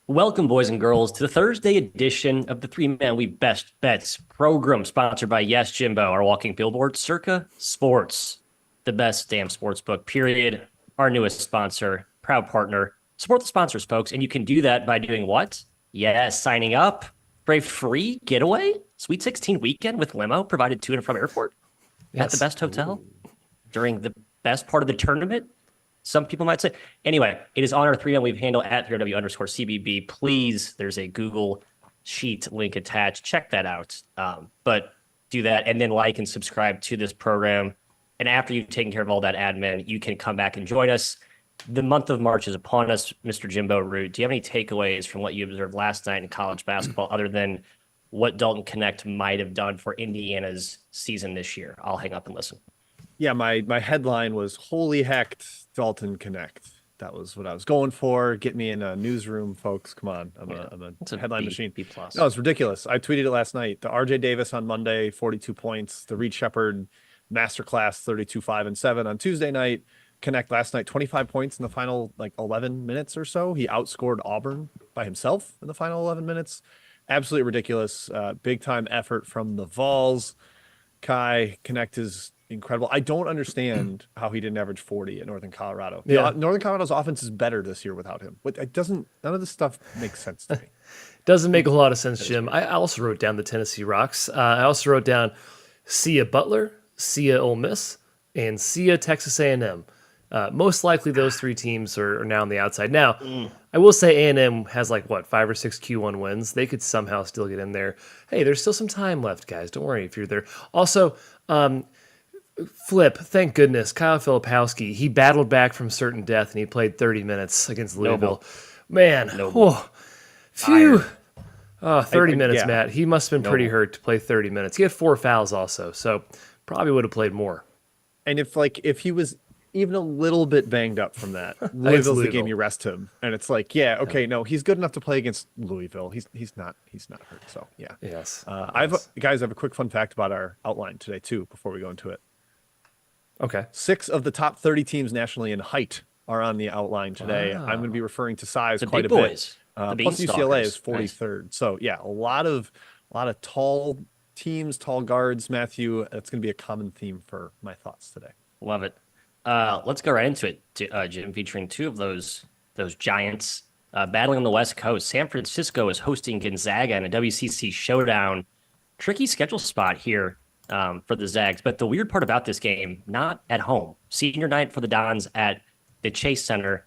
Welcome, boys and girls, to the Thursday edition of the Three Man We Best Bets program, sponsored by Yes Jimbo, our walking billboard, Circa Sports, the best damn sports book, period. Our newest sponsor, proud partner. Support the sponsors, folks, and you can do that by doing what? Yes, signing up for a free getaway, Sweet 16 weekend with limo provided to and from airport at the best hotel during the best part of the tournament. Some people might say. Anyway, it is on our 3M We've handle at 3W_CBB. Please, there's a Google Sheet link attached. Check that out. But do that and then like and subscribe to this program. And after you've taken care of all that admin, you can come back and join us. The month of March is upon us, Mr. Jimbo Root. Do you have any takeaways from what you observed last night in college basketball other than what Dalton Connect might have done for Indiana's season this year? I'll hang up and listen. Yeah, my headline was "Holy heck, Dalton Connect." That was what I was going for. Get me in a newsroom, folks. Come on, I'm a headline machine. B plus. No, it's ridiculous. I tweeted it last night. The RJ Davis on Monday, 42 points. The Reed Shepherd masterclass, 32, 5, and 7 on Tuesday night. Connect last night, 25 points in the final 11 minutes or so. He outscored Auburn by himself in the final 11 minutes. Absolutely ridiculous. Big time effort from the Vols. Kai Connect is incredible. I don't understand how he didn't average 40 at Northern Colorado. Yeah. Northern Colorado's offense is better this year without him. It doesn't. None of this stuff makes sense to me. Doesn't make a lot of sense, Jim. I also wrote down the Tennessee Rocks. I also wrote down see ya Butler, see ya Ole Miss, and see ya Texas A&M. Most likely those three teams are now on the outside. Now, I will say A&M has 5 or 6 Q1 wins. They could somehow still get in there. Hey, there's still some time left, guys. Don't worry if you're there. Also, thank goodness, Kyle Filipowski, he battled back from certain death and he played 30 minutes against Louisville. Man, phew. 30 minutes, Matt. He must have been pretty hurt to play 30 minutes. He had 4 fouls also, so probably would have played more. And if he was even a little bit banged up from that, Louisville's the game you rest him. And it's no, he's good enough to play against Louisville. He's not hurt. So yeah. Yes. I have a quick fun fact about our outline today too, before we go into it. Okay. 6 of the top 30 teams nationally in height are on the outline today. Wow. I'm going to be referring to size The quite big a boys. bit. Plus UCLA is 43rd. Nice. So yeah, a lot of tall teams, tall guards. Matthew, that's going to be a common theme for my thoughts today. Love it. Let's go right into it, Jim, featuring 2 of those giants battling on the West Coast. San Francisco is hosting Gonzaga in a WCC showdown. Tricky schedule spot here for the Zags. But the weird part about this game, not at home. Senior night for the Dons at the Chase Center.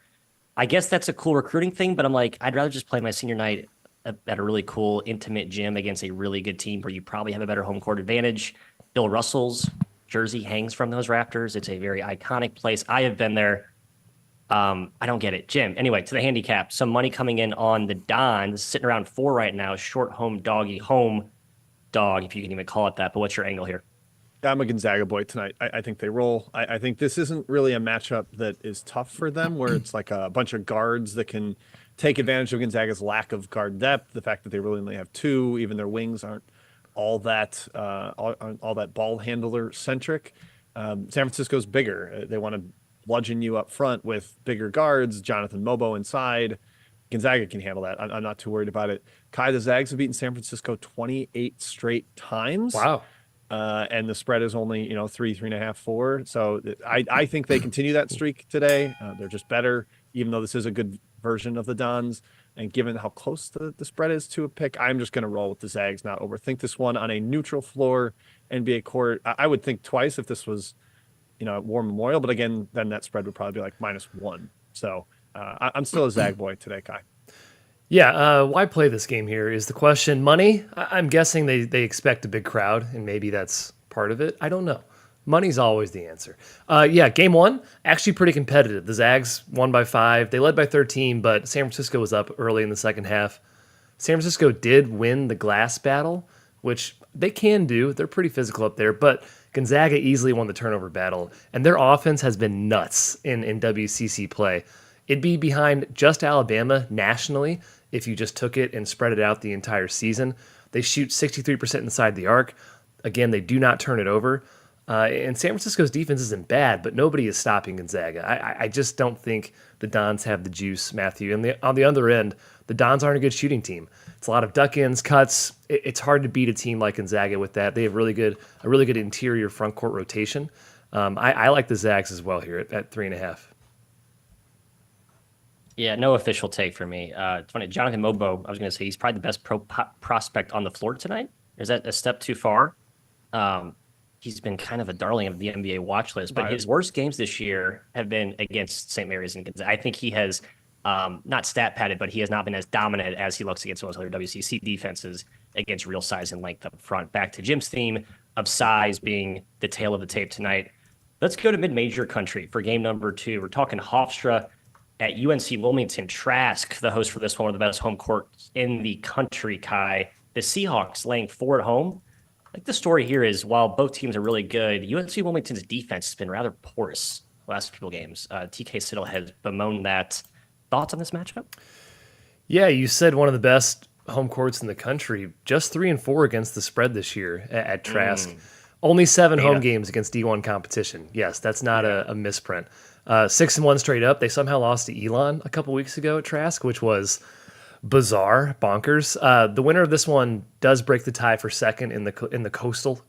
I guess that's a cool recruiting thing, but I'm I'd rather just play my senior night at a really cool, intimate gym against a really good team where you probably have a better home court advantage. Bill Russell's jersey hangs from those rafters. It's a very iconic place. I have been there. I don't get it. Jim, anyway, to the handicap. Some money coming in on the Dons, sitting around 4 right now. Short home dog, if you can even call it that. But what's your angle here? I'm a Gonzaga boy tonight. I think they roll. I think this isn't really a matchup that is tough for them, where it's a bunch of guards that can take advantage of Gonzaga's lack of guard depth. The fact that they really only have 2, even their wings aren't all that ball handler centric. San Francisco's bigger. They want to bludgeon you up front with bigger guards. Jonathan Mobo inside. Gonzaga can handle that. I'm not too worried about it. Kai, the Zags have beaten San Francisco 28 straight times. Wow. And the spread is only 3.5, 4. So I think they continue that streak today. They're just better, even though this is a good version of the Dons. And given how close the spread is to a pick, I'm just going to roll with the Zags, not overthink this one on a neutral floor NBA court. I would think twice if this was, at War Memorial, but again, then that spread would probably be -1. So I'm still a Zag boy today, Kai. Yeah, why play this game here is the question. Money, I'm guessing they expect a big crowd, and maybe that's part of it. I don't know. Money's always the answer. Game 1, actually pretty competitive. The Zags won by 5. They led by 13, but San Francisco was up early in the second half. San Francisco did win the glass battle, which they can do. They're pretty physical up there, but Gonzaga easily won the turnover battle, and their offense has been nuts in WCC play. It'd be behind just Alabama nationally if you just took it and spread it out the entire season. They shoot 63% inside the arc. Again, they do not turn it over. And San Francisco's defense isn't bad, but nobody is stopping Gonzaga. I just don't think the Dons have the juice, Matthew. And on the other end, the Dons aren't a good shooting team. It's a lot of duck-ins, cuts. It's hard to beat a team like Gonzaga with that. They have a really good interior front court rotation. I like the Zags as well here at 3.5. Yeah, no official take for me. It's funny, Jonathan Mobo, I was going to say he's probably the best prospect on the floor tonight. Is that a step too far? He's been kind of a darling of the NBA watch list, but his worst games this year have been against St. Mary's and Gonzaga. I think he has not stat padded, but he has not been as dominant as he looks against most other WCC defenses against real size and length up front. Back to Jim's theme of size being the tail of the tape tonight. Let's go to mid-major country for game number 2. We're talking Hofstra at UNC Wilmington. Trask, the host for this one of the best home courts in the country, Kai. The Seahawks laying 4 at home. Like the story here is, while both teams are really good, UNC Wilmington's defense has been rather porous the last few games. TK Siddle has bemoaned that. Thoughts on this matchup? Yeah, you said one of the best home courts in the country. Just 3-4 against the spread this year at Trask. Only 7 home games against D1 competition. Yes, that's not a misprint. 6-1 straight up. They somehow lost to Elon a couple weeks ago at Trask, which was bizarre, bonkers. The winner of this one does break the tie for second in the Coastal,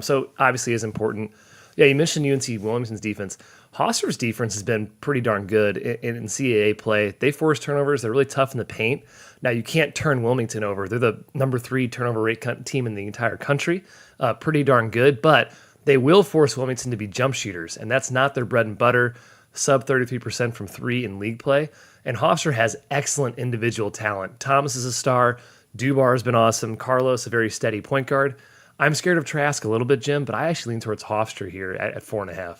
so obviously is important. Yeah, you mentioned UNC Wilmington's defense. Hofstra's defense has been pretty darn good in CAA play. They force turnovers. They're really tough in the paint. Now, you can't turn Wilmington over. They're the number 3 turnover rate team in the entire country. Pretty darn good, but they will force Wilmington to be jump shooters, and that's not their bread and butter. Sub 33% from 3 in league play. And Hofstra has excellent individual talent. Thomas is a star. Dubar has been awesome. Carlos, a very steady point guard. I'm scared of Trask a little bit, Jim, but I actually lean towards Hofstra here at 4.5.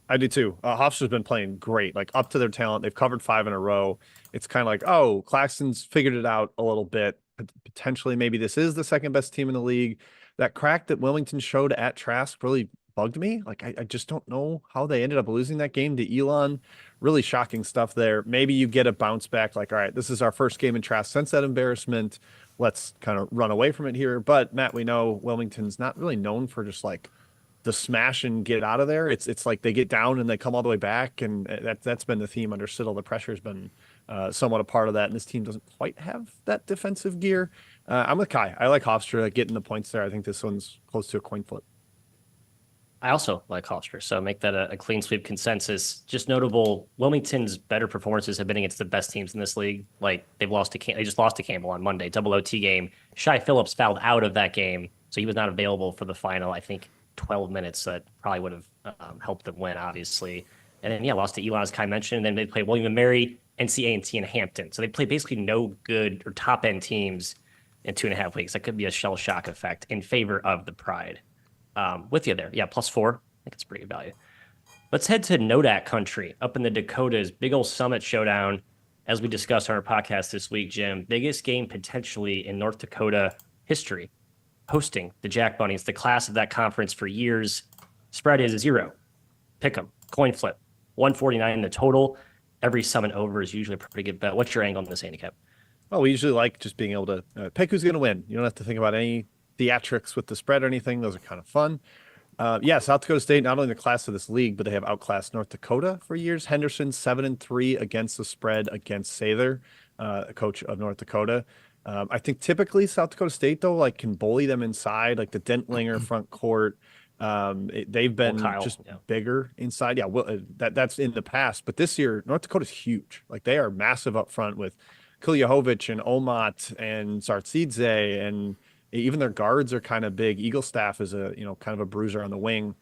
I do too. Hofstra's been playing great, like up to their talent. They've covered 5 in a row. It's kind of like, oh, Claxton's figured it out a little bit. Potentially, maybe this is the second best team in the league. That crack that Wilmington showed at Trask really bugged me. Like, I just don't know how they ended up losing that game to Elon. Really shocking stuff there. Maybe you get a bounce back, like, all right, this is our first game in Trask since that embarrassment. Let's kind of run away from it here. But Matt, we know Wilmington's not really known for just like the smash and get out of there. It's like they get down and they come all the way back, and that's been the theme under Siddle. The pressure's been somewhat a part of that, and this team doesn't quite have that defensive gear. I'm with Kai. I like Hofstra getting the points there. I think this one's close to a coin flip. I also like Hofstra, so make that a clean sweep consensus. Just notable, Wilmington's better performances have been against the best teams in this league. Like they just lost to Campbell on Monday, double OT game. Shai Phillips fouled out of that game, so he was not available for the final, I think, 12 minutes. That probably would have helped them win, obviously. And then, lost to Elon, as Kai mentioned. And then they played William & Mary, NCA&T, and Hampton. So they played basically no good or top-end teams in 2.5 weeks. That could be a shell shock effect in favor of the Pride. With you there. Yeah, +4. I think it's pretty good value. Let's head to Nodak country up in the Dakotas. Big old summit showdown, as we discussed on our podcast this week, Jim. Biggest game potentially in North Dakota history. Hosting the Jack Bunnies, the class of that conference for years. Spread is 0. Pick 'em. Coin flip. 149 in the total. Every summit over is usually a pretty good bet. What's your angle on this handicap? Well, we usually like just being able to pick who's going to win. You don't have to think about any theatrics with the spread or anything. Those are kind of fun. South Dakota State, not only the class of this league, but they have outclassed North Dakota for years. Henderson 7-3 against the spread against Sather, coach of North Dakota. I think typically South Dakota State, though, like can bully them inside, like the Dentlinger front court. They've been bigger inside. Yeah, well, that's in the past, but this year North Dakota's huge. Like they are massive up front with Kulyahovich and Omat and Sartsidze, and even their guards are kind of big. Eaglestaff is a kind of a bruiser on the wing.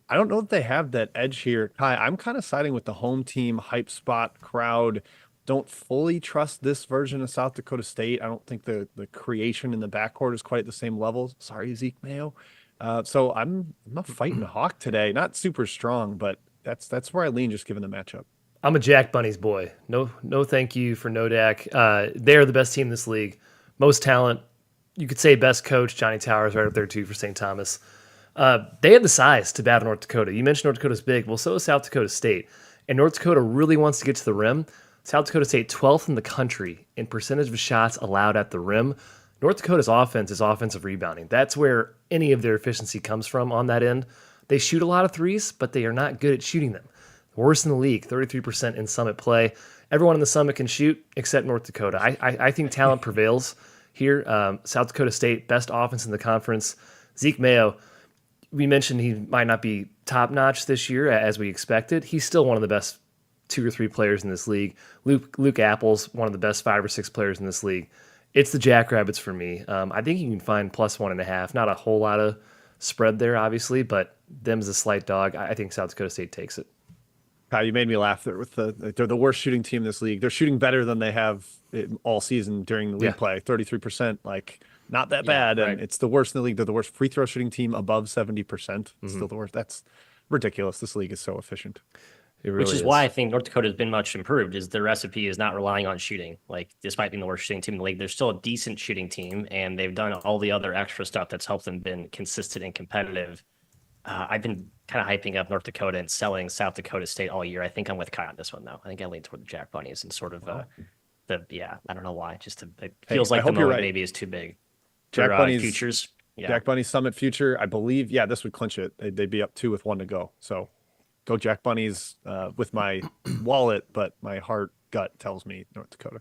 I don't know that they have that edge here. Kai, I'm kind of siding with the home team hype spot crowd. Don't fully trust this version of South Dakota State. I don't think the creation in the backcourt is quite at the same level. Sorry, Zeke Mayo. So I'm a fighting hawk today. Not super strong, but that's where I lean just given the matchup. I'm a Jack Bunnies boy. No thank you for Nodak. They're the best team in this league. Most talent. You could say best coach, Johnny Towers, right up there too for St. Thomas. They had the size to battle North Dakota. You mentioned North Dakota's big. Well, so is South Dakota State. And North Dakota really wants to get to the rim. South Dakota State 12th in the country in percentage of shots allowed at the rim. North Dakota's offense is offensive rebounding. That's where any of their efficiency comes from on that end. They shoot a lot of threes, but they are not good at shooting them. Worst in the league, 33% in Summit play. Everyone in the Summit can shoot except North Dakota. I think talent prevails here. South Dakota State, best offense in the conference. Zeke Mayo, we mentioned he might not be top-notch this year as we expected. He's still one of the best 2 or 3 players in this league. Luke Apple's one of the best 5 or 6 players in this league. It's the Jackrabbits for me. I think you can find +1.5. Not a whole lot of spread there, obviously, but them's a slight dog. I think South Dakota State takes it. Kyle, you made me laugh there with they're the worst shooting team in this league. They're shooting better than they have all season during the league play. 33%, like not that bad. right. And it's the worst in the league. They're the worst free throw shooting team above 70%. Still the worst. That's ridiculous. This league is so efficient. It really Which is why I think North Dakota has been much improved. Is the recipe is not relying on shooting. Like despite being the worst shooting team in the league, they're still a decent shooting team, and they've done all the other extra stuff that's helped them been consistent and competitive. I've been kind of hyping up North Dakota and selling South Dakota State all year. I think I'm with Kai on this one though. I think I lean toward the Jack Bunnies and sort of I don't know why. It feels like the moment right. maybe is too big. Jack Bunnies futures. Yeah. Jack Bunnies Summit future, I believe. Yeah, this would clinch it. They'd be up 2 with 1 to go. So go Jack Bunnies with my wallet, but my heart gut tells me North Dakota.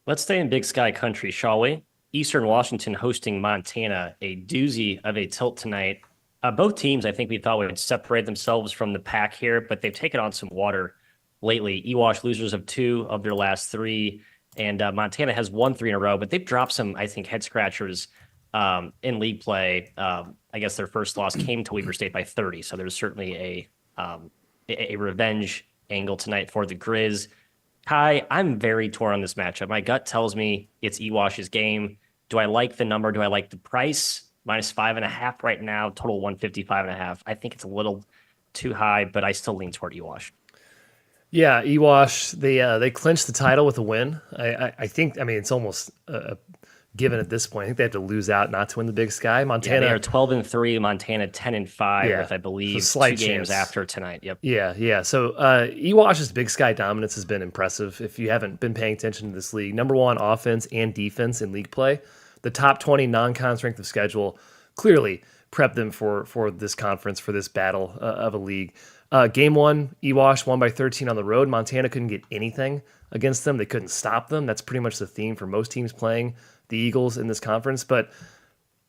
Let's stay in Big Sky country, shall we? Eastern Washington hosting Montana, a doozy of a tilt tonight. Both teams, I think we thought would separate themselves from the pack here, but they've taken on some water lately. EWASH losers of 2 of their last 3, and Montana has won 3 in a row, but they've dropped some, I think, head scratchers in league play. I guess their first loss came to Weber State by 30, so there's certainly a revenge angle tonight for the Grizz. Kai, I'm very torn on this matchup. My gut tells me it's EWASH's game. Do I like the number? Do I like the price? -5.5 right now, total 155.5. I think it's a little too high, but I still lean toward EWASH. Yeah, EWASH, they clinched the title with a win. I think, I mean, it's almost given at this point. I think they have to lose out not to win the Big Sky. Montana, they are 12-3. Montana 10-5 with, I believe, so slight 2 games chance after tonight. Yep. Yeah. So EWASH's Big Sky dominance has been impressive. If you haven't been paying attention to this league, number 1 offense and defense in league play. The top 20 non-con strength of schedule clearly prepped them for this conference, for this battle of a league. Game 1, EWASH won by 13 on the road. Montana couldn't get anything against them. They couldn't stop them. That's pretty much the theme for most teams playing the Eagles in this conference. But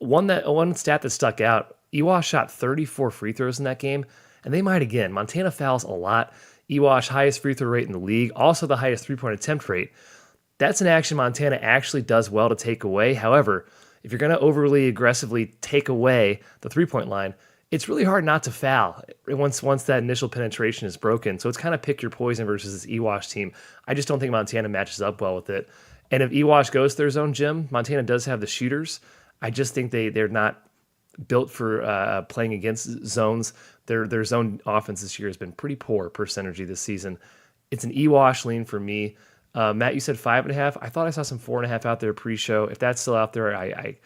one stat that stuck out, EWASH shot 34 free throws in that game, and they might again. Montana fouls a lot. EWASH highest free throw rate in the league, also the highest three-point attempt rate. That's an action Montana actually does well to take away. However, if you're going to overly aggressively take away the three-point line, it's really hard not to foul once that initial penetration is broken. So it's kind of pick your poison versus this EWASH team. I just don't think Montana matches up well with it. And if EWASH goes to their zone, Jim, Montana does have the shooters. I just think they're not built for playing against zones. Their zone offense this year has been pretty poor per synergy this season. It's an EWASH lean for me. Matt, you said 5.5. I thought I saw some 4.5 out there pre-show. If that's still out there, I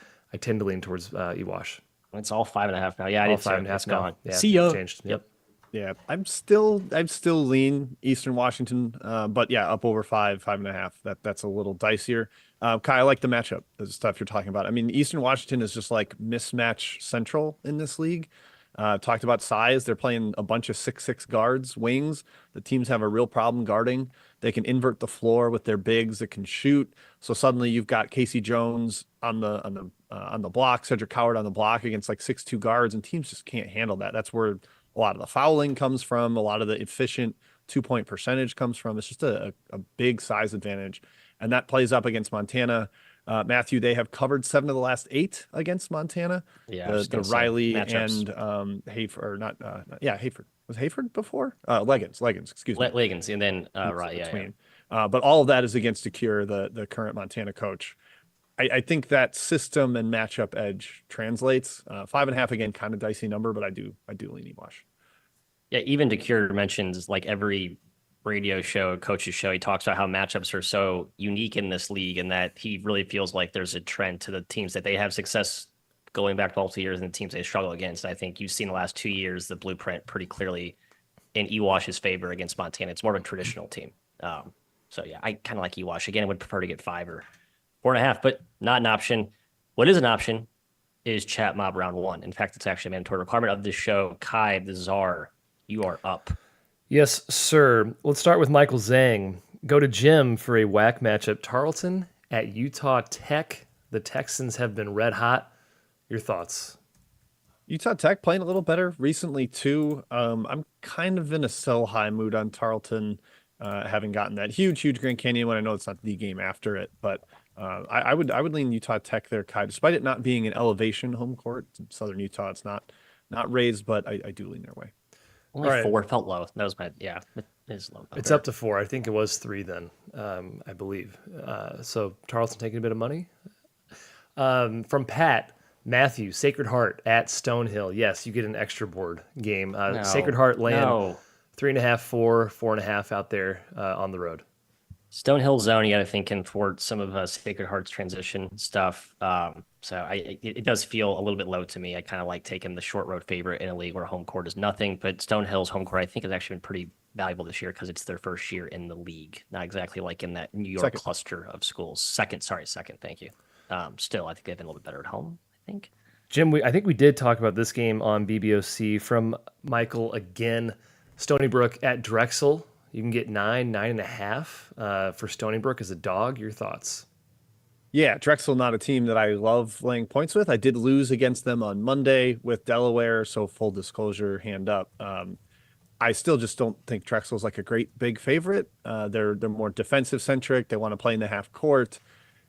tend to lean towards EWASH. It's all 5.5 now. Yeah, all it's 5.5 now. gone. Yeah, See ya. Changed. Yep. Yeah, I'm still lean Eastern Washington, but yeah, up over 5.5. That's a little dicier. Kai, I like the matchup, the stuff you're talking about. I mean, Eastern Washington is just like mismatch central in this league. Talked about size. They're playing a bunch of 6'6" guards, wings. The teams have a real problem guarding. They can invert the floor with their bigs that can shoot. So suddenly you've got Casey Jones on the block, Cedric Howard on the block against like 6'2" guards, and teams just can't handle that. That's where a lot of the fouling comes from. A lot of the efficient 2-point percentage comes from. It's just a big size advantage, and that plays up against Montana. Matthew, they have covered 7 of the last 8 against Montana. Yeah, the Riley and Hayford, or not Hayford. Was Hayford before? Leggins, excuse me. Leggins, and then right, yeah. But all of that is against Secure, the current Montana coach. I think that system and matchup edge translates. 5.5 again, kind of dicey number, but I do lean EWASH. Yeah, even DeCure mentions like every radio show, coach's show, he talks about how matchups are so unique in this league, and that he really feels like there's a trend to the teams that they have success going back multiple years and the teams they struggle against. I think you've seen the last 2 years the blueprint pretty clearly in EWASH's favor against Montana. It's more of a traditional team. So yeah, I kind of like EWASH. Again, I would prefer to get 5 4.5, but not an option. What is an option is chat mob round one. In fact, it's actually a mandatory requirement of this show. Kai, the czar, you are up. Yes, sir. Let's start with Michael Zhang. Go to Jim for a whack matchup. Tarleton at Utah Tech. The Texans have been red hot. Your thoughts? Utah Tech playing a little better recently too. I'm kind of in a sell high mood on Tarleton, having gotten that huge Grand Canyon one. I know it's not the game after it, but I would lean Utah Tech there, Kai, despite it not being an elevation home court. Southern Utah, it's not raised, but I do lean their way. Only All right. 4 felt low. That was my it is low. It's up to 4. I think it was 3 then, I believe. So Tarleton taking a bit of money. From Pat, Matthew, Sacred Heart at Stonehill. Yes, you get an extra board game. Sacred Heart laying 3.5, 4.5 out there on the road. Stonehill zone, you got to think in for some of Sacred Heart's transition stuff. So it does feel a little bit low to me. I kind of like taking the short road favorite in a league where home court is nothing. But Stonehill's home court, I think, has actually been pretty valuable this year because it's their first year in the league. Not exactly like in that New York cluster of schools. Second. Thank you. Still, I think they've been a little bit better at home, I think. Jim, I think we did talk about this game on BBOC. From Michael again. Stony Brook at Drexel. You can get 9.5 for Stony Brook as a dog. Your thoughts? Yeah, Drexel, not a team that I love laying points with. I did lose against them on Monday with Delaware, so full disclosure, hand up. I still just don't think Drexel's like a great big favorite. They're more defensive centric. They want to play in the half court.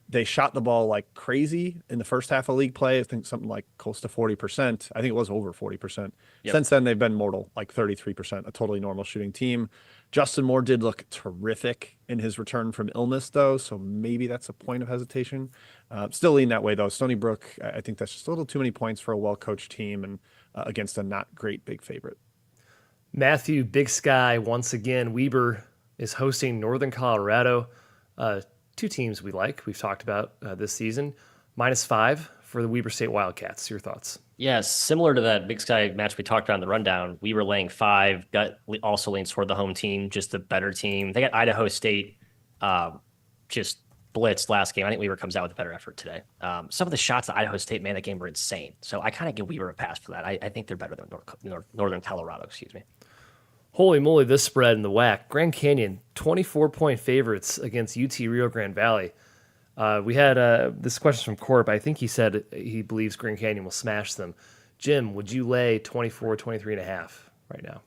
They shot the ball like crazy in the first half of league play. I think something like close to 40%. I think it was over 40%. Yep. Since then, they've been mortal, like 33%, a totally normal shooting team. Justin Moore did look terrific in his return from illness, though, so maybe that's a point of hesitation. Still lean that way, though. Stony Brook, I think that's just a little too many points for a well-coached team and against a not great big favorite. Matthew, Big Sky, once again. Weber is hosting Northern Colorado. 2 teams we like, we've talked about this season. -5 for the Weber State Wildcats. Your thoughts? Yes, similar to that Big Sky match we talked about in the rundown, we were laying 5. Gut also leans toward the home team, just the better team. They got Idaho State just blitzed last game. I think Weber comes out with a better effort today. Some of the shots that Idaho State made that game were insane. So I kind of give Weber a pass for that. I think they're better than Northern Colorado, excuse me. Holy moly, this spread in the WAC. Grand Canyon, 24-point favorites against UT Rio Grande Valley. We had this question from Corp. I think he said he believes Grand Canyon will smash them. Jim, would you lay 24, 23.5 right now?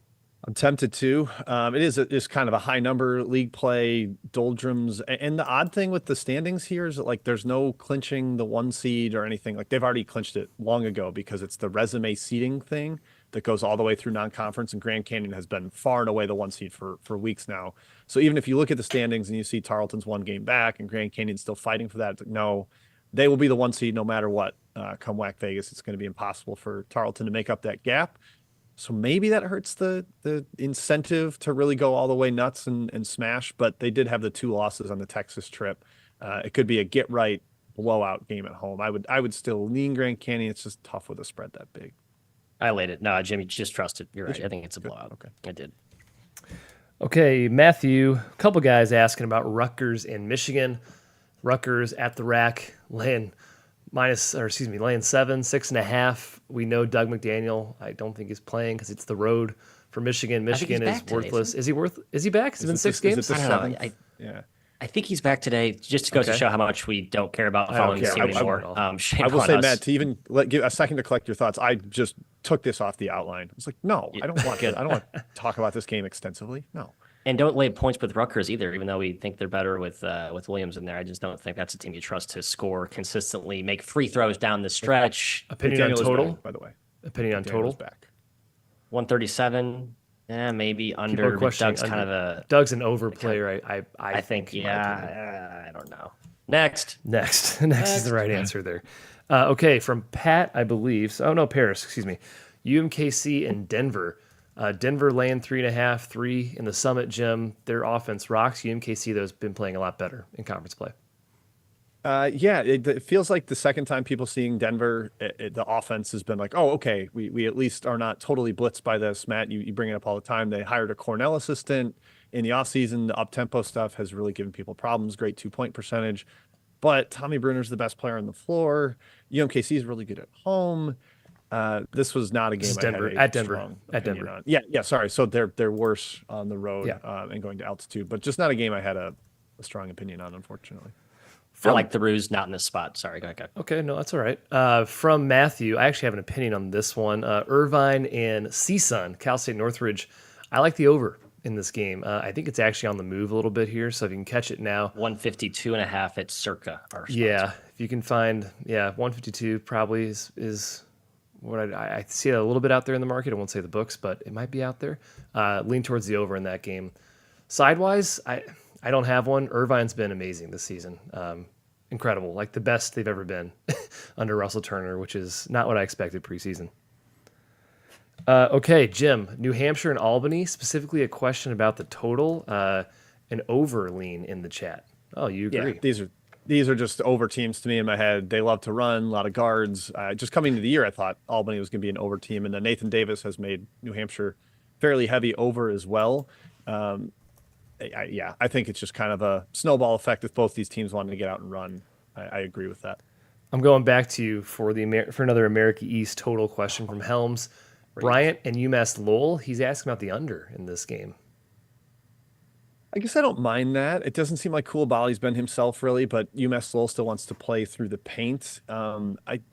I'm tempted to. It is kind of a high number league play, doldrums. And the odd thing with the standings here is that like there's no clinching the 1 seed or anything. Like they've already clinched it long ago because it's the resume seeding thing that goes all the way through non-conference, and Grand Canyon has been far and away the 1 seed for weeks now. So even if you look at the standings and you see Tarleton's 1 game back and Grand Canyon's still fighting for that, it's like, no, they will be the 1 seed no matter what. Come WAC Vegas, it's going to be impossible for Tarleton to make up that gap. So maybe that hurts the incentive to really go all the way nuts and smash, but they did have the 2 losses on the Texas trip. It could be a get right blowout game at home. I would still lean Grand Canyon. It's just tough with a spread that big. I laid it. No, Jimmy, just trust it. You're right. I think it's a blowout. Okay. I did. Okay, Matthew, a couple guys asking about Rutgers and Michigan. Rutgers at the rack, laying 7, 6.5. We know Doug McDaniel, I don't think he's playing because it's the road for Michigan. Michigan is worthless. Today, is he back? It's been 6 games? I don't know. I think he's back today, just to go to show how much we don't care about following the team anymore. I will say, Matt, to even give a second to collect your thoughts, I just took this off the outline. I was like, no, I don't want to. I don't want to talk about this game extensively. No. And don't lay points with Rutgers either, even though we think they're better with Williams in there. I just don't think that's a team you trust to score consistently, make free throws down the stretch. Opinion on total, back, by the way. Opinion on total. Back. 137. Maybe under. Doug's kind of a Doug's an over player. I think. Yeah, I don't know. Next is the right answer there. Okay, from Pat, I believe. Paris. Excuse me. UMKC and Denver. Denver laying 3.5, 3 in the Summit Gym. Their offense rocks. UMKC, though, has been playing a lot better in conference play. It feels like the second time people seeing Denver, the offense has been like, oh, okay, we at least are not totally blitzed by this. Matt, you bring it up all the time. They hired a Cornell assistant in the offseason. The up-tempo stuff has really given people problems. Great 2-point percentage. but Tommy Bruner's the best player on the floor. UMKC is really good at home. This was not a game This is I Denver, had a at Denver, strong at opinion Denver. on. Yeah, sorry. So they're worse on the road Yeah. and going to altitude, but just not a game I had a strong opinion on, unfortunately. I like the Roos not in this spot. Sorry, go ahead. Okay, no, that's all right. From Matthew, I actually have an opinion on this one. Irvine and CSUN, Cal State Northridge. I like the over in this game. I think it's actually on the move a little bit here, so if you can catch it now. 152.5 at Circa. Our Yeah, sponsor. if you can find, 152 probably is what I see it a little bit out there in the market. I won't say the books, but it might be out there. Lean towards the over in that game. Sidewise, I don't have one. Irvine's been amazing this season. Incredible, like the best they've ever been under Russell Turner, which is not what I expected preseason. Okay, Jim, New Hampshire and Albany, specifically a question about the total, an over lean in the chat. Oh, you agree? Yeah, these are just over teams to me in my head. They love to run, a lot of guards. Just coming into the year, I thought Albany was going to be an over team, and then Nathan Davis has made New Hampshire fairly heavy over as well. I think it's just kind of a snowball effect with both these teams wanting to get out and run. I agree with that. I'm going back to you for another America East total question from Helms. Bryant and UMass Lowell, he's asking about the under in this game. I guess I don't mind that. It doesn't seem like Coulibaly's been himself really, but UMass Lowell still wants to play through the paint.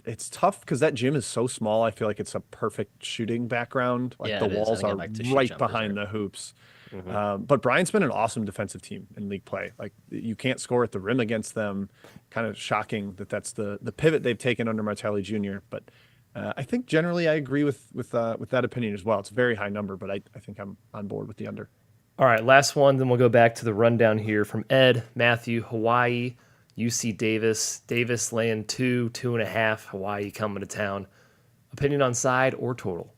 It's tough because that gym is so small. I feel like it's a perfect shooting background. Like the walls are right behind the hoops. Mm-hmm. But Bryant's been an awesome defensive team in league play. Like you can't score at the rim against them. Kind of shocking that's the pivot they've taken under Martelli Jr. But I think generally I agree with that opinion as well. It's a very high number, but I think I'm on board with the under. All right, last one, then we'll go back to the rundown here from Ed, Matthew, Hawaii, UC Davis laying 2.5, Hawaii coming to town. Opinion on side or total?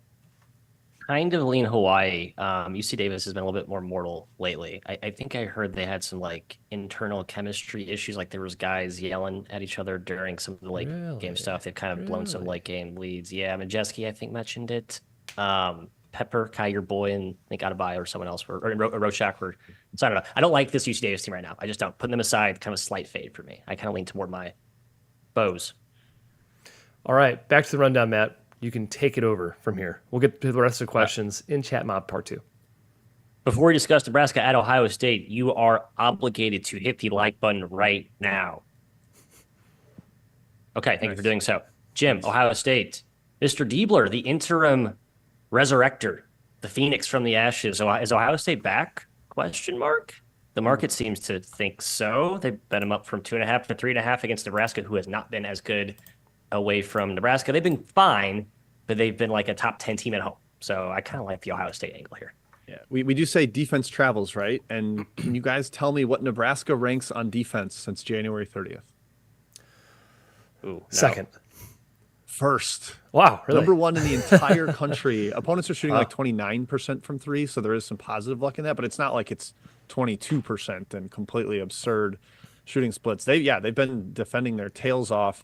Kind of lean Hawaii. UC Davis has been a little bit more mortal lately. I think I heard they had some like internal chemistry issues, like there was guys yelling at each other during some of the late game stuff. They've kind of blown some late game leads. Yeah, Majeski, I think, mentioned it. Pepper, Kai, your boy, and I think Adebayo or someone else or Rochak were. So I don't know. I don't like this UC Davis team right now. I just don't. Putting them aside, kind of a slight fade for me. I kind of lean toward my bows. All right, back to the rundown, Matt. You can take it over from here. We'll get to the rest of the questions in Chat Mob Part 2. Before we discuss Nebraska at Ohio State, you are obligated to hit the like button right now. Okay, thank you for doing so. Jim, Ohio State. Mr. Diebler, the interim resurrector, the phoenix from the ashes. Is Ohio State back? Question mark. The market seems to think so. They bet him up from 2.5 to 3.5 against Nebraska, who has not been as good away from Nebraska. They've been fine, but they've been like a top 10 team at home. So I kind of like the Ohio State angle here. Yeah, we do say defense travels, right? And can you guys tell me what Nebraska ranks on defense since January 30th? Ooh, no. Second. First. Wow, really? Number one in the entire country. Opponents are shooting like 29% from three, so there is some positive luck in that, but it's not like it's 22% and completely absurd shooting splits. They've been defending their tails off,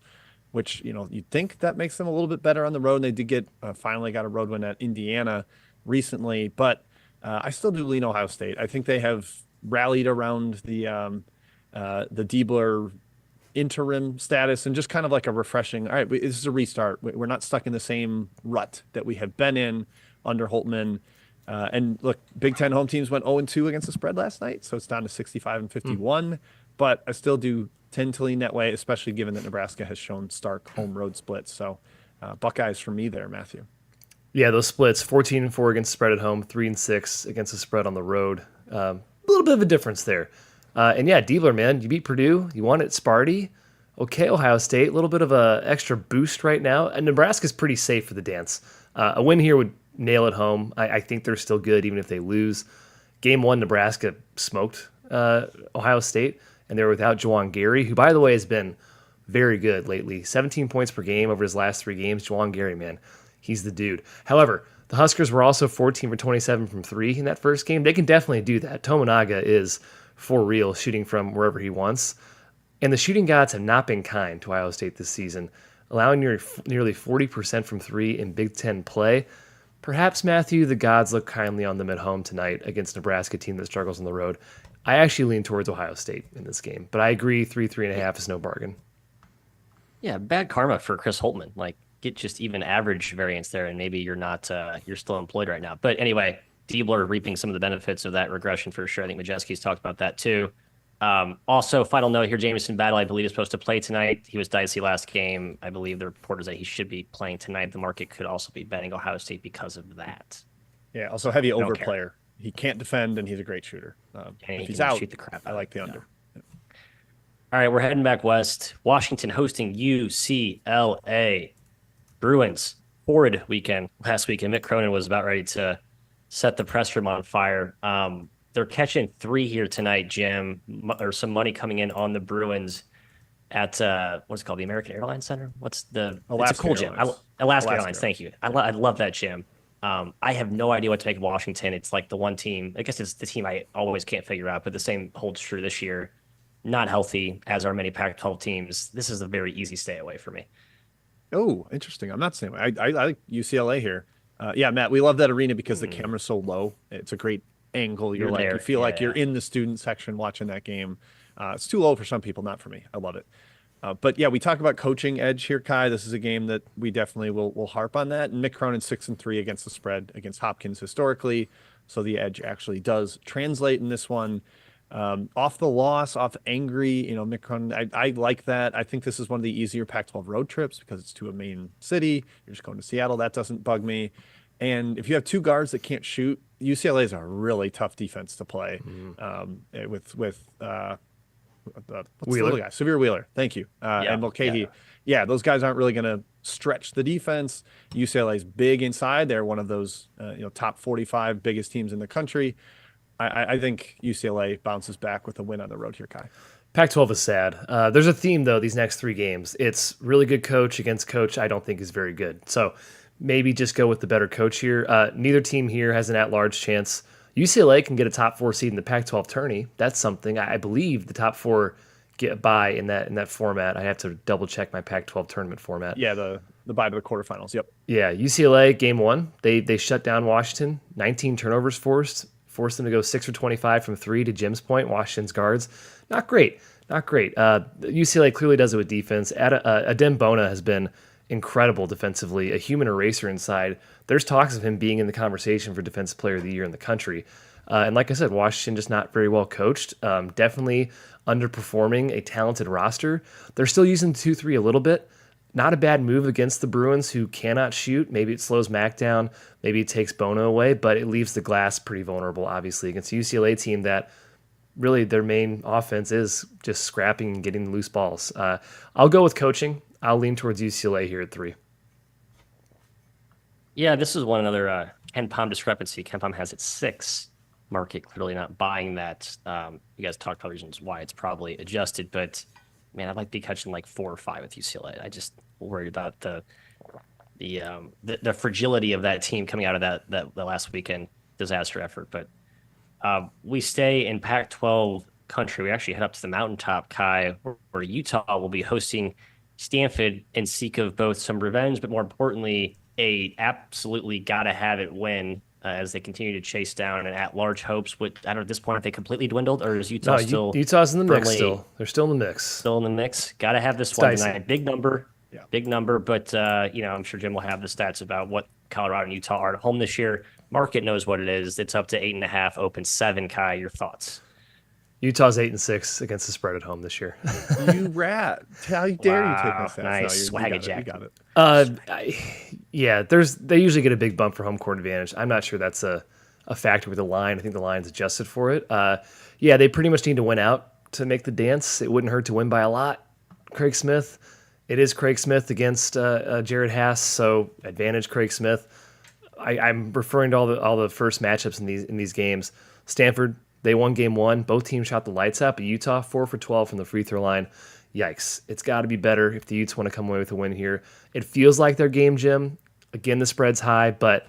which, you'd think that makes them a little bit better on the road. And they did get finally got a road win at Indiana recently, but I still do lean Ohio State. I think they have rallied around the Diebler interim status and just kind of like a refreshing, all right, this is a restart. We're not stuck in the same rut that we have been in under Holtman. And look, Big Ten home teams went 0-2 against the spread last night, so it's down to 65 and 51. But I still do tend to lean that way, especially given that Nebraska has shown stark home road splits. So Buckeyes for me there, Matthew. Yeah, those splits, 14-4 against the spread at home, 3-6 against the spread on the road. A little bit of a difference there. And yeah, Diebler, man, you beat Purdue. You won at Sparty. Okay, Ohio State, a little bit of a extra boost right now. And Nebraska's pretty safe for the dance. A win here would nail it home. I think they're still good even if they lose. Game 1, Nebraska smoked Ohio State, and they were without Juwan Gary, who, by the way, has been very good lately. 17 points per game over his last 3 games. Juwan Gary, man, he's the dude. However, the Huskers were also 14 for 27 from 3 in that first game. They can definitely do that. Tominaga is for real, shooting from wherever he wants. And the shooting gods have not been kind to Ohio State this season, allowing nearly 40% from 3 in Big Ten play. Perhaps, Matthew, the gods look kindly on them at home tonight against Nebraska team that struggles on the road. I actually lean towards Ohio State in this game, but I agree 3.5 is no bargain. Yeah, bad karma for Chris Holtman. Like, get just even average variance there, and maybe you're not you're still employed right now. But anyway, Diebler reaping some of the benefits of that regression for sure. I think Majeski's talked about that too. Also, final note here: Jamison Battle, I believe, is supposed to play tonight. He was dicey last game. I believe the report is that he should be playing tonight. The market could also be betting Ohio State because of that. Yeah, also heavy over care. player. He can't defend, and he's a great shooter. And if he he's can out, shoot the crap I out like of the it, under. All right, we're heading back west. Washington hosting UCLA. Bruins, horrid weekend last weekend. Mick Cronin was about ready to set the press room on fire. They're catching 3 here tonight, Jim, or some money coming in on the Bruins at what's it called, the American Airlines Center? What's the Alaska it's a cool Airlines. gym. Alaska Airlines. Thank you. I love that gym. I have no idea what to make of Washington. It's like the one team. I guess it's the team I always can't figure out, but the same holds true this year. Not healthy, as are many Pac-12 teams. This is a very easy stay away for me. Oh, interesting. I'm not saying I like UCLA here. Yeah, Matt, we love that arena because the camera's so low. It's a great angle. You're like there. you feel like Yeah. you're in the student section watching that game. It's too low for some people, not for me. I love it. But yeah, we talk about coaching edge here, Kai. This is a game that we definitely will harp on that. And Mick Cronin 6-3 against the spread against Hopkins historically, so the edge actually does translate in this one. Off the loss, off angry, Mick Cronin, I like that. I think this is one of the easier Pac-12 road trips because it's to a main city. You're just going to Seattle. That doesn't bug me. And if you have 2 guards that can't shoot, UCLA is a really tough defense to play. With what's the little guy? Severe Wheeler. Thank you. And Mulcahy. Yeah, those guys aren't really going to stretch the defense. UCLA's big inside. They're one of those top 45 biggest teams in the country. I think UCLA bounces back with a win on the road here, Kai. Pac-12 is sad. There's a theme, though, these next 3 games. It's really good coach against coach I don't think is very good. So maybe just go with the better coach here. Neither team here has an at-large chance. UCLA can get a top 4 seed in the Pac-12 tourney. That's something. I believe the top 4 get a bye in that format. I have to double-check my Pac-12 tournament format. Yeah, the bye to the quarterfinals. Yep. Yeah, UCLA, game 1, they shut down Washington. 19 turnovers forced them to go 6 for 25 from 3 to Jim's point. Washington's guards, not great. UCLA clearly does it with defense. Adem Bona has been incredible defensively, a human eraser inside. There's talks of him being in the conversation for Defensive Player of the Year in the country. And like I said, Washington just not very well coached. Definitely underperforming a talented roster. They're still using 2-3 a little bit. Not a bad move against the Bruins, who cannot shoot. Maybe it slows Mac down. Maybe it takes Bono away, but it leaves the glass pretty vulnerable, obviously, against a UCLA team that really their main offense is just scrapping and getting loose balls. I'll go with coaching. I'll lean towards UCLA here at 3. Yeah, this is one another Ken Palm discrepancy. Ken Palm has it 6. Market clearly not buying that. You guys talked about reasons why it's probably adjusted, but man, I'd like to be catching like 4 or 5 with UCLA. I just worried about the fragility of that team coming out of that last weekend disaster effort. But we stay in Pac-12 country. We actually head up to the mountaintop, Kai, where Utah will be hosting Stanford in seek of both some revenge, but more importantly, a absolutely gotta have it win. As they continue to chase down and at-large hopes. I don't know, at this point, have they completely dwindled, or is Utah still? Utah's in the mix still. They're still in the mix. Still in the mix. Got to have this one dicey. tonight. Big number. Yeah. Big number. But, I'm sure Jim will have the stats about what Colorado and Utah are at home this year. Market knows what it is. It's up to 8.5, open 7. Kai, your thoughts? Utah's 8-6 against the spread at home this year. You rat! How dare you take my stats? Nice, swag you got it. Yeah, they usually get a big bump for home court advantage. I'm not sure that's a factor with the line. I think the line's adjusted for it. Yeah, they pretty much need to win out to make the dance. It wouldn't hurt to win by a lot. Craig Smith, it is Craig Smith against Jared Haas, so advantage Craig Smith. I'm referring to all the first matchups in these games. Stanford, they won game 1. Both teams shot the lights out, but Utah 4 for 12 from the free throw line. Yikes. It's got to be better if the Utes want to come away with a win here. It feels like their game, Jim. Again, the spread's high, but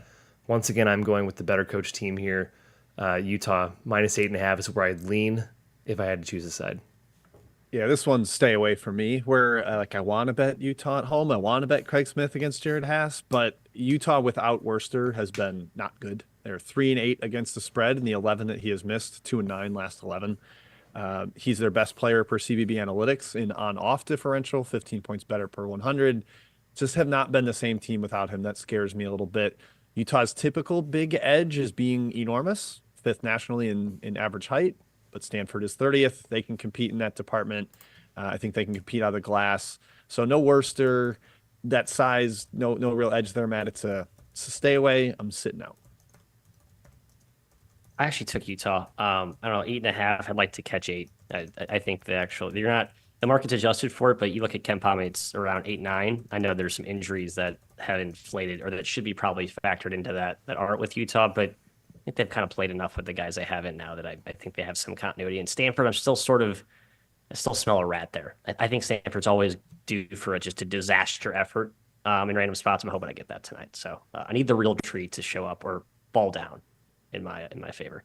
once again, I'm going with the better coach team here. Utah minus 8.5 is where I'd lean if I had to choose a side. Yeah, this one's stay away from me. Where I want to bet Utah at home. I want to bet Craig Smith against Jared Haas, but Utah without Worster has been not good. They're 3-8 against the spread in the 11 that he has missed, 2-9 last 11. He's their best player per CBB analytics in on-off differential, 15 points better per 100. Just have not been the same team without him. That scares me a little bit. Utah's typical big edge is being enormous, 5th nationally in average height, but Stanford is 30th. They can compete in that department. I think they can compete out of the glass. So no Worcester, that size, no real edge there, Matt. It's a stay away. I'm sitting out. I actually took Utah. I don't know, 8.5. I'd like to catch 8. I think the market's adjusted for it, but you look at KenPom, it's around 8-9. I know there's some injuries that have inflated or that should be probably factored into that aren't with Utah, but I think they've kind of played enough with the guys they haven't now that I think they have some continuity. And Stanford, I still smell a rat there. I think Stanford's always due for just a disaster effort in random spots. I'm hoping I get that tonight. So I need the real tree to show up or ball down in my favor.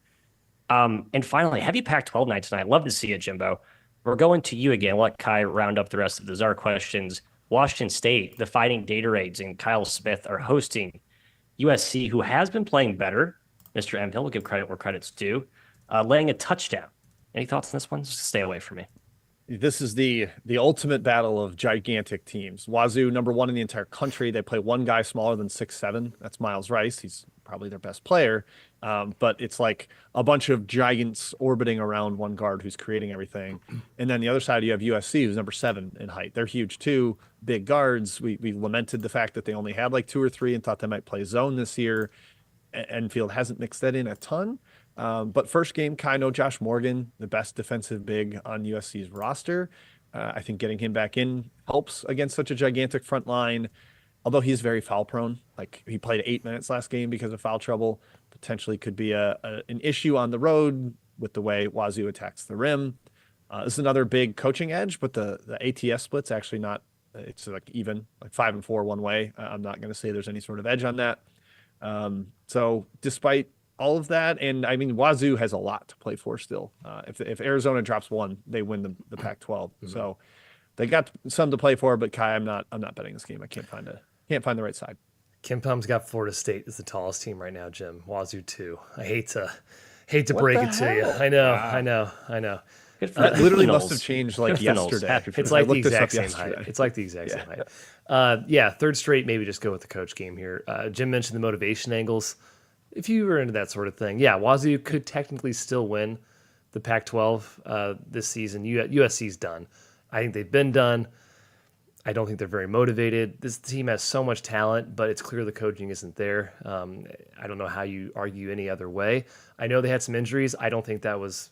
And finally, heavy Pac-12 night tonight. Love to see it, Jimbo. We're going to you again. We'll let Kai round up the rest of the Czar questions. Washington State, the Fighting Gatorades, and Kyle Smith are hosting USC, who has been playing better. Mr. M. Hill will give credit where credit's due, laying a touchdown. Any thoughts on this one? Just stay away from me. This is the ultimate battle of gigantic teams. Wazoo, number 1 in the entire country. They play one guy smaller than 6'7". That's Miles Rice. He's probably their best player. But it's like a bunch of giants orbiting around one guard who's creating everything. And then the other side, you have USC, who's number 7 in height. They're huge too, big guards. We lamented the fact that they only had like 2 or 3 and thought they might play zone this year. Enfield hasn't mixed that in a ton. But first game, Kai, no Josh Morgan, the best defensive big on USC's roster. I think getting him back in helps against such a gigantic front line. Although he's very foul prone, like he played 8 minutes last game because of foul trouble, potentially could be an issue on the road with the way Wazoo attacks the rim. This is another big coaching edge, but the ATS split's actually not, it's like even, like 5-4 one way. I'm not going to say there's any sort of edge on that. So despite all of that, and I mean, Wazoo has a lot to play for still. If Arizona drops 1, they win the Pac-12. Mm-hmm. So they got some to play for, but Kai, I'm not betting this game. I can't find the right side. KenPom's got Florida State as the tallest team right now, Jim. Wazoo 2. I hate to break it to you. I know. That literally must have changed like yesterday. It's like the exact same height. It's like the exact same height. Third straight, maybe just go with the coach game here. Jim mentioned the motivation angles. If you were into that sort of thing, Wazoo could technically still win the Pac-12 this season. USC's done. I think they've been done. I don't think they're very motivated. This team has so much talent, but it's clear the coaching isn't there. I don't know how you argue any other way. I know they had some injuries. I don't think that was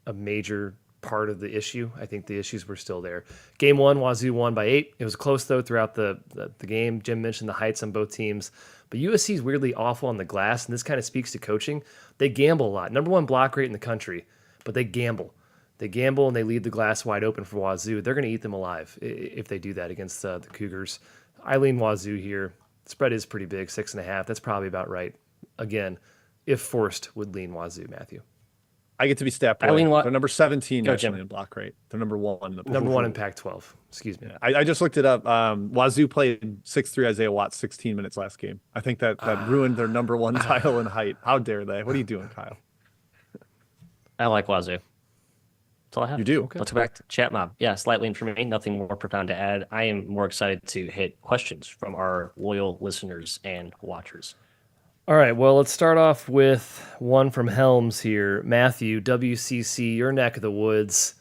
a major part of the issue. I think the issues were still there. Game 1, Wazoo won by 8. It was close, though, throughout the game. Jim mentioned the heights on both teams. But USC is weirdly awful on the glass, and this kind of speaks to coaching. They gamble a lot. Number 1 block rate in the country, but they gamble. They gamble and they leave the glass wide open for Wazoo. They're going to eat them alive if they do that against the Cougars. I lean Wazoo here. The spread is pretty big, 6.5. That's probably about right. Again, if forced, would lean Wazoo, Matthew. I get to be step away. They're number 17 nationally in block rate. They're number 1. Number 1 in Pac-12. Excuse me. Yeah, I just looked it up. Wazoo played 6'3" Isaiah Watts 16 minutes last game. I think that ruined their number 1 title in height. How dare they? What are you doing, Kyle? I like Wazoo. That's all I have. You do? Okay. Let's go back to chat mob. Yeah, slightly in for me. Nothing more profound to add. I am more excited to hit questions from our loyal listeners and watchers. All right, well, let's start off with one from Helms here. Matthew, WCC, your neck of the woods.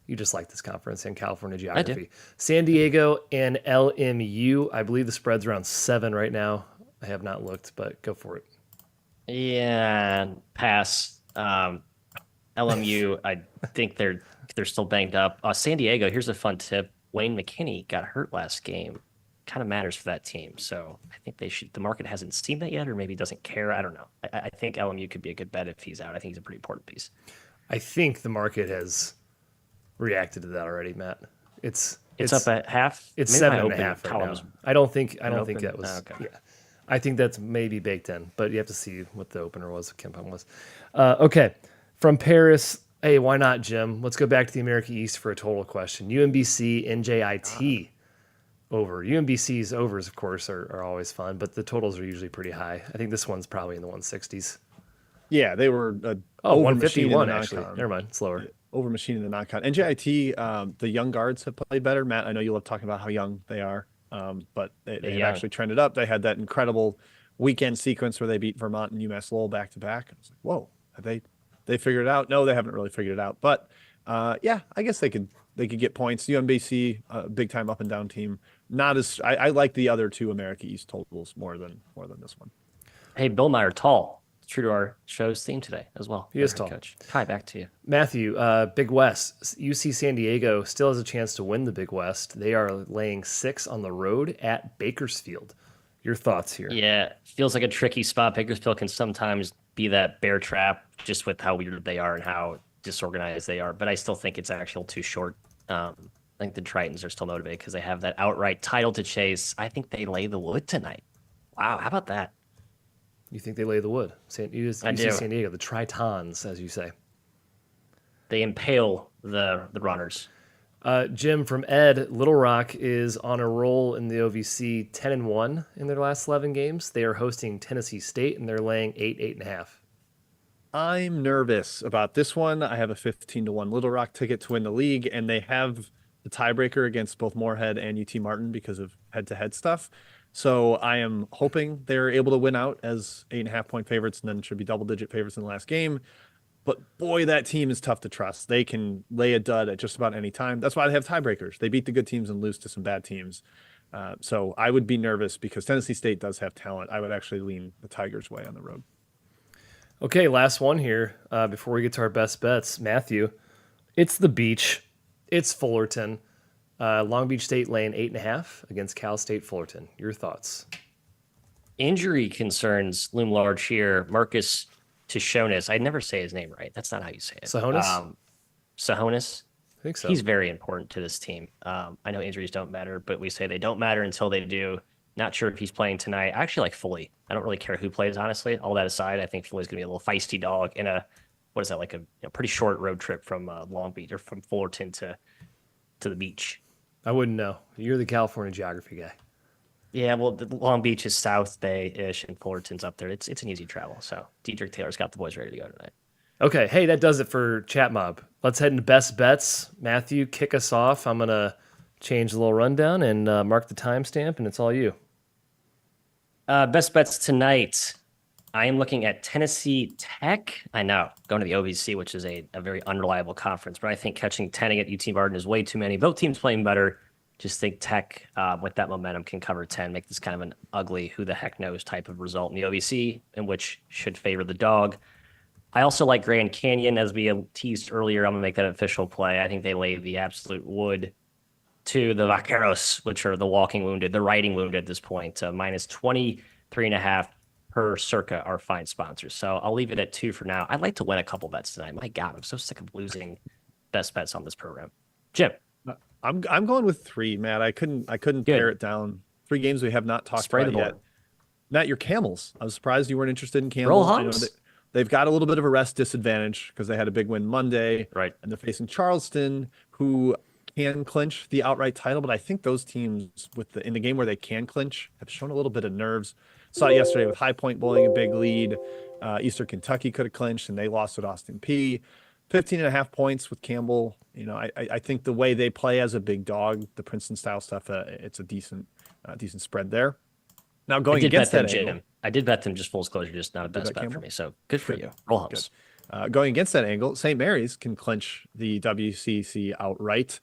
You just like this conference in California geography. I do. San Diego and LMU. I believe the spread's around 7 right now. I have not looked, but go for it. Yeah, pass. LMU, I think they're still banged up. San Diego, here's a fun tip. Wayne McKinney got hurt last game. Kind of matters for that team. So I think the market hasn't seen that yet, or maybe doesn't care. I don't know. I think LMU could be a good bet if he's out. I think he's a pretty important piece. I think the market has reacted to that already, Matt. It's up at half. It's Maybe 7.5 right now. I don't think that was. Okay. Yeah, I think that's maybe baked in, but you have to see what the opener was. KenPom was. Okay, from Paris. Hey, why not, Jim? Let's go back to the America East for a total question. UMBC, NJIT. Over. UMBC's overs, of course, are always fun, but the totals are usually pretty high. I think this one's probably in the 160s. Yeah, they were Oh, over machine in the 151 actually. non-con. Never mind, it's lower. Over machine in the non-con. NJIT, the young guards have played better. Matt, I know you love talking about how young they are, but they have actually trended up. They had that incredible weekend sequence where they beat Vermont and UMass Lowell back to back. I was like, whoa, have they figured it out? No, they haven't really figured it out. But yeah, I guess they could get points. UMBC, big time up and down team. Not as I like the other two America East totals more than this one. Hey, Bill Meyer, tall. True to our show's theme today as well. He is tall. Coach. Hi, back to you. Matthew, Big West. UC San Diego still has a chance to win the Big West. They are laying 6 on the road at Bakersfield. Your thoughts here? Yeah, feels like a tricky spot. Bakersfield can sometimes be that bear trap just with how weird they are and how disorganized they are. But I still think it's actually too short. I think the Tritons are still motivated because they have that outright title to chase. I think they lay the wood tonight. Wow, how about that? You think they lay the wood? UC do. San Diego, the Tritons, as you say. They impale the runners. Jim from Ed, Little Rock is on a roll in the OVC, 10-1 in their last 11 games. They are hosting Tennessee State, and they're laying 8.5. I'm nervous about this one. I have a 15-1 Little Rock ticket to win the league, and they have the tiebreaker against both Moorhead and UT Martin because of head-to-head stuff. So I am hoping they're able to win out as 8.5-point favorites, and then should be double-digit favorites in the last game. But boy, that team is tough to trust. They can lay a dud at just about any time. That's why they have tiebreakers. They beat the good teams and lose to some bad teams. So I would be nervous because Tennessee State does have talent. I would actually lean the Tigers' way on the road. Okay, last one here before we get to our best bets. Matthew, it's the beach. It's Fullerton. Long Beach State laying 8.5 against Cal State Fullerton. Your thoughts? Injury concerns loom large here. Marcus Tishonis. I never say his name right. That's not how you say it. Sahonis? Sahonis. I think so. He's very important to this team. I know injuries don't matter, but we say they don't matter until they do. Not sure if he's playing tonight. I actually like Foley. I don't really care who plays, honestly. All that aside, I think Foley's going to be a little feisty dog in a, what is that, like a pretty short road trip from Long Beach or from Fullerton to the beach. I wouldn't know. You're the California geography guy. Yeah, well, the Long Beach is South Bay-ish, and Fullerton's up there. It's an easy travel. So Diedrich Taylor's got the boys ready to go tonight. Okay, hey, that does it for Chat Mob. Let's head into best bets. Matthew, kick us off. I'm going to change the little rundown and mark the timestamp, and it's all you. Best bets tonight. I am looking at Tennessee Tech. I know, going to the OVC, which is a very unreliable conference, but I think catching 10 at UT Martin is way too many. Both teams playing better. Just think Tech, with that momentum, can cover 10, make this kind of an ugly who the heck knows type of result in the OVC, in which should favor the dog. I also like Grand Canyon, as we teased earlier. I'm going to make that an official play. I think they lay the absolute wood to the Vaqueros, which are the walking wounded, the riding wounded at this point, minus 23.5 per Circa, our fine sponsors. So I'll leave it at 2 for now. I'd like to win a couple bets tonight. My God, I'm so sick of losing best bets on this program. Jim. I'm going with 3, Matt. I couldn't pare it down. 3 games we have not talked Spray about the board. yet. Matt, your Camels. I was surprised you weren't interested in Camels. Roll I know Hawks. they've got a little bit of a rest disadvantage because they had a big win Monday. Right. And they're facing Charleston, who can clinch the outright title. But I think those teams in the game where they can clinch have shown a little bit of nerves. Saw it yesterday with High Point blowing a big lead. Eastern Kentucky could have clinched, and they lost at Austin Peay. 15.5 points with Campbell. You know, I think the way they play as a big dog, the Princeton style stuff, it's a decent spread there. Now going against that angle, I did bet them, just full disclosure, just not a best bet for me. So good for you. Roll Hawks. Going against that angle, St. Mary's can clinch the WCC outright.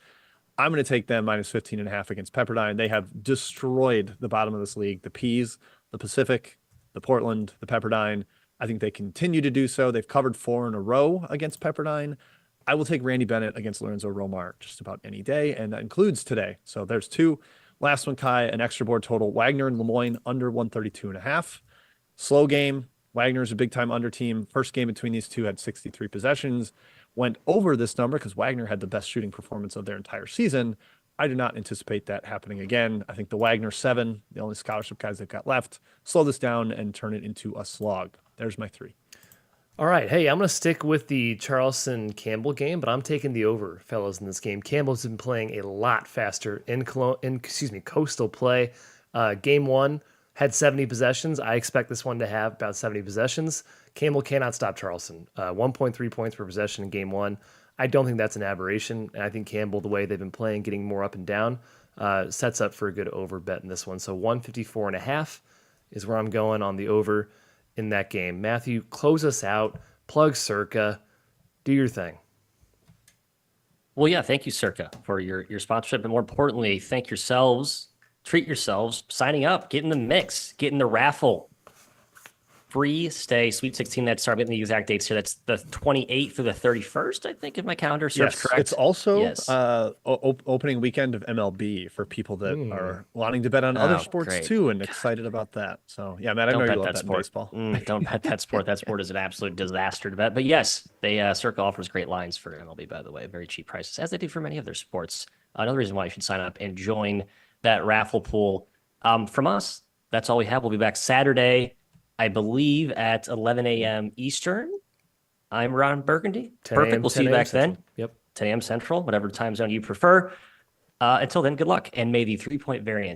I'm going to take them minus 15.5 against Pepperdine. They have destroyed the bottom of this league. The Peas, the Pacific, the Portland, the Pepperdine. I think they continue to do so. They've covered 4 in a row against Pepperdine. I will take Randy Bennett against Lorenzo Romar just about any day, and that includes today. So there's 2. Last one, Kai, an extra board total. Wagner and Lemoyne under 132.5. Slow game. Wagner is a big-time under team. First game between these two had 63 possessions. Went over this number because Wagner had the best shooting performance of their entire season. I do not anticipate that happening again. I think the Wagner 7, the only scholarship guys they've got left, slow this down and turn it into a slog. There's my 3. All right. Hey, I'm going to stick with the Charleston-Campbell game, but I'm taking the over, fellas, in this game. Campbell's been playing a lot faster in coastal play. Game 1, had 70 possessions. I expect this one to have about 70 possessions. Campbell cannot stop Charleston. 1.3 points per possession in game one. I don't think that's an aberration. And I think Campbell, the way they've been playing, getting more up and down, sets up for a good over bet in this one. So 154.5 is where I'm going on the over in that game. Matthew, close us out. Plug Circa. Do your thing. Well, yeah, thank you, Circa, for your sponsorship. And more importantly, thank yourselves, treat yourselves, signing up, get in the mix, get in the raffle. Free stay, Sweet 16, that's sorry, I'm getting the exact dates here. That's the 28th through the 31st, I think, if my calendar serves correct. It's also opening weekend of MLB for people that are wanting to bet on other sports too and excited about that. So, yeah, Matt, I know you love that baseball. Don't bet that sport. That sport is an absolute disaster to bet. But yes, they Circa offers great lines for MLB, by the way, very cheap prices, as they do for many other sports. Another reason why you should sign up and join that raffle pool. From us, that's all we have. We'll be back Saturday, I believe, at 11 a.m. Eastern. I'm Ron Burgundy. Perfect. We'll see you back then. Yep. 10 a.m. Central, whatever time zone you prefer. Until then, good luck, and may the 3-point variance